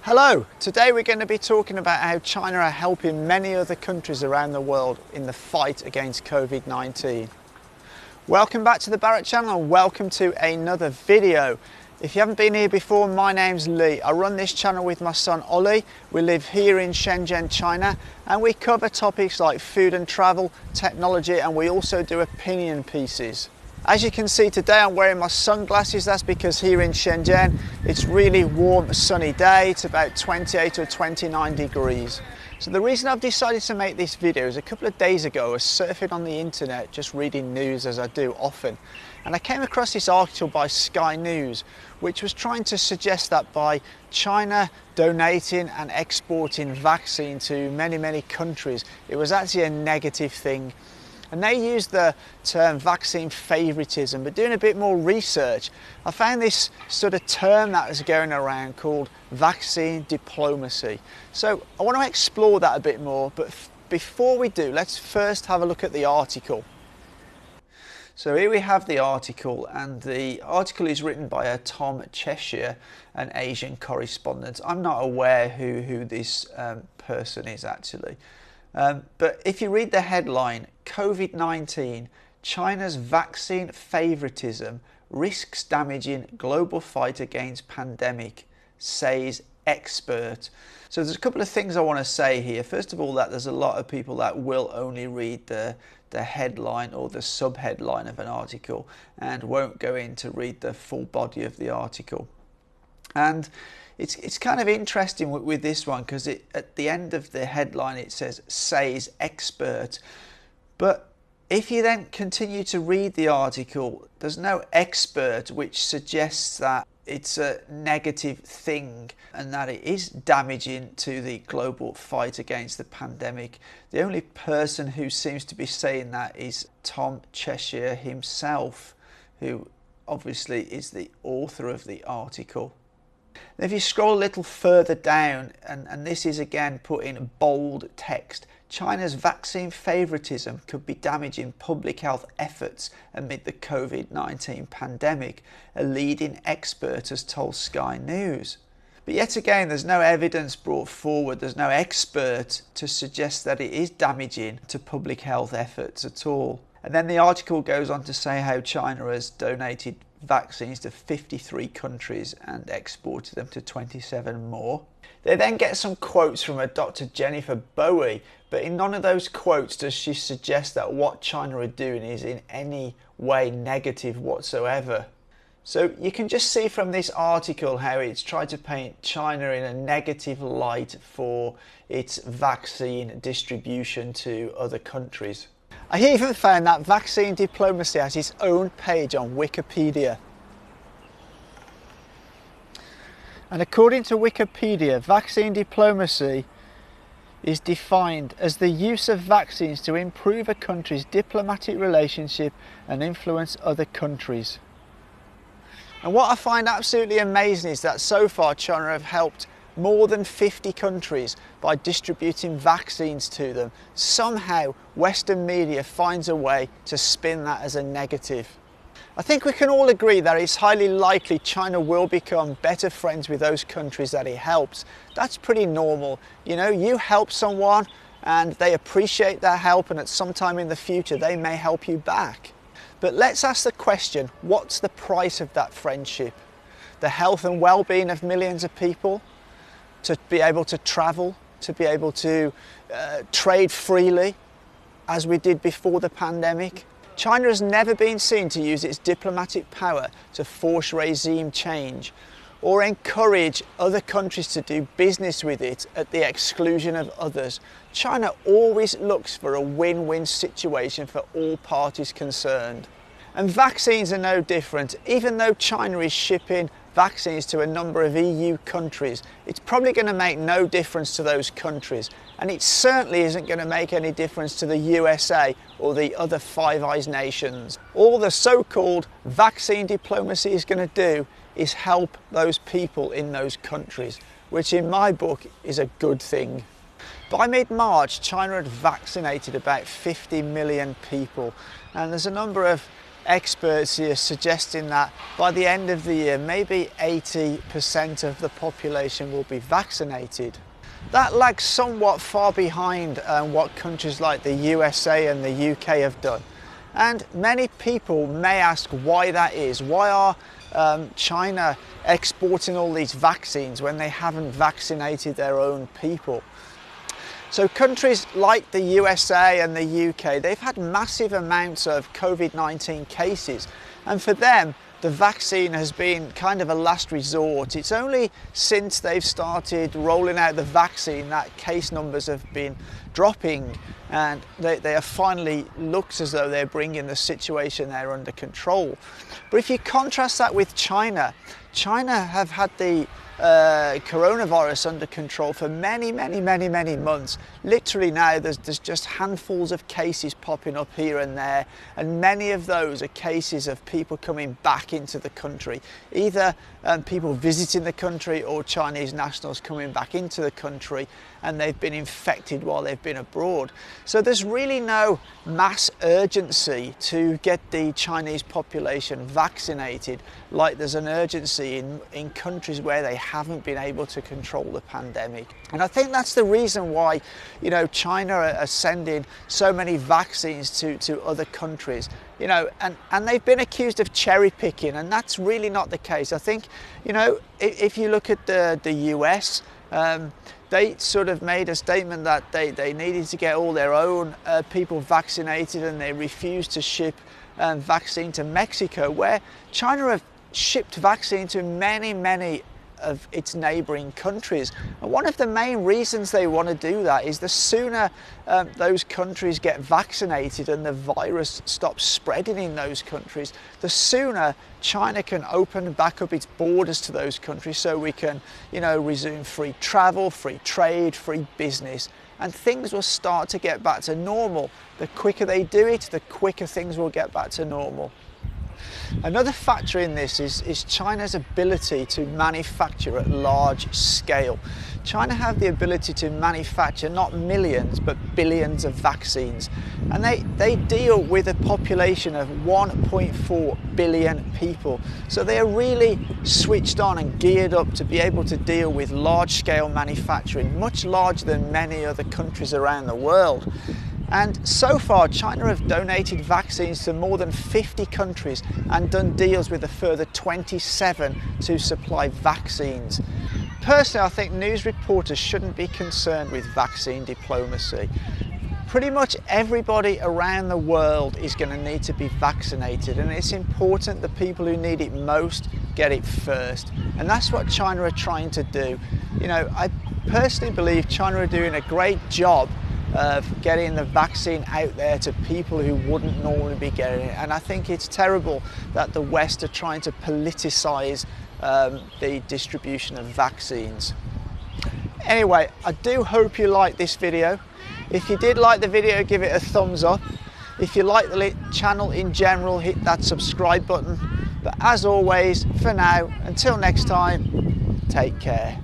Hello, today we're going to be talking about how China are helping many other countries around the world in the fight against COVID-19. Welcome back to the Barrett channel and welcome to another video. If you haven't been here before, my name's Lee. I run this channel with my son Ollie. We live here in Shenzhen, China, and we cover topics like food and travel, technology, and we also do opinion pieces. As you can see today, I'm wearing my sunglasses. That's because here in Shenzhen, it's really warm, sunny day. It's about 28 or 29 degrees. So the reason I've decided to make this video is a couple of days ago, I was surfing on the internet, just reading news as I do often. And I came across this article by Sky News, which was trying to suggest that by China donating and exporting vaccine to many countries, it was actually a negative thing. And they used the term vaccine favoritism, but doing a bit more research, I found this sort of term that was going around called vaccine diplomacy. So I want to explore that a bit more, but before we do, let's first have a look at the article. So here we have the article, and the article is written by a Tom Cheshire, an Asian correspondent. I'm not aware who this person is actually. But if you read the headline, COVID-19, China's vaccine favoritism risks damaging global fight against pandemic, says expert. So there's a couple of things I want to say here. First of all, that there's a lot of people that will only read the headline or the sub-headline of an article and won't go in to read the full body of the article. And it's kind of interesting with this one because at the end of the headline it says expert, but if you then continue to read the article, there's no expert which suggests that it's a negative thing and that it is damaging to the global fight against the pandemic. The only person who seems to be saying that is Tom Cheshire himself, who obviously is the author of the article. If you scroll a little further down, and this is again put in bold text, China's vaccine favoritism could be damaging public health efforts amid the COVID-19 pandemic, a leading expert has told Sky News. But yet again, there's no evidence brought forward, there's no expert to suggest that it is damaging to public health efforts at all. And then the article goes on to say how China has donated vaccines to 53 countries and exported them to 27 more. They then get some quotes from a Dr. Jennifer Bowie, but in none of those quotes does she suggest that what China are doing is in any way negative whatsoever. So you can just see from this article how it's tried to paint China in a negative light for its vaccine distribution to other countries. I even found that vaccine diplomacy has its own page on Wikipedia. And according to Wikipedia, vaccine diplomacy is defined as the use of vaccines to improve a country's diplomatic relationship and influence other countries. And what I find absolutely amazing is that so far China have helped more than 50 countries by distributing vaccines to them. Somehow Western media finds a way to spin that as a negative. I think we can all agree that it's highly likely China will become better friends with those countries that it helps. That's pretty normal. You know, you help someone and they appreciate that help, and at some time in the future they may help you back. But let's ask the question, what's the price of that friendship? The health and well-being of millions of people? To be able to travel, to be able to trade freely as we did before the pandemic. China has never been seen to use its diplomatic power to force regime change or encourage other countries to do business with it at the exclusion of others. China always looks for a win-win situation for all parties concerned. And vaccines are no different. Even though China is shipping vaccines to a number of EU countries, it's probably going to make no difference to those countries, and it certainly isn't going to make any difference to the USA or the other Five Eyes nations. All the so-called vaccine diplomacy is going to do is help those people in those countries, which in my book is a good thing. By mid-March, China had vaccinated about 50 million people, and there's a number of experts here suggesting that by the end of the year, maybe 80% of the population will be vaccinated. That lags somewhat far behind what countries like the USA and the UK have done. And many people may ask why that is. Why are China exporting all these vaccines when they haven't vaccinated their own people? So countries like the USA and the UK, they've had massive amounts of COVID-19 cases, and for them the vaccine has been kind of a last resort. It's only since they've started rolling out the vaccine that case numbers have been dropping, and they have finally looked as though they're bringing the situation there under control. But if you contrast that with China, China have had the coronavirus under control for many months. Literally now there's just handfuls of cases popping up here and there, and many of those are cases of people coming back into the country, either people visiting the country or Chinese nationals coming back into the country, and they've been infected while they've been abroad. So there's really no mass urgency to get the Chinese population vaccinated like there's an urgency in countries where they haven't been able to control the pandemic. And I think that's the reason why, you know, China are sending so many vaccines to other countries, you know, and they've been accused of cherry picking, and that's really not the case. I think, you know, if you look at the US, they sort of made a statement that they needed to get all their own people vaccinated, and they refused to ship vaccine to Mexico, where China have shipped vaccine to many of its neighbouring countries. And one of the main reasons they want to do that is the sooner those countries get vaccinated and the virus stops spreading in those countries, the sooner China can open back up its borders to those countries, so we can, you know, resume free travel, free trade, free business, and things will start to get back to normal. The quicker they do it, the quicker things will get back to normal. Another factor in this is China's ability to manufacture at large scale. China have the ability to manufacture not millions but billions of vaccines, and they deal with a population of 1.4 billion people. So they are really switched on and geared up to be able to deal with large scale manufacturing, much larger than many other countries around the world. And so far, China have donated vaccines to more than 50 countries and done deals with a further 27 to supply vaccines. Personally, I think news reporters shouldn't be concerned with vaccine diplomacy. Pretty much everybody around the world is going to need to be vaccinated, and it's important the people who need it most get it first. And that's what China are trying to do. You know, I personally believe China are doing a great job of getting the vaccine out there to people who wouldn't normally be getting it. And I think it's terrible that the West are trying to politicise the distribution of vaccines. Anyway, I do hope you liked this video. If you did like the video, give it a thumbs up. If you like the channel in general, hit that subscribe button. But as always, for now, until next time, take care.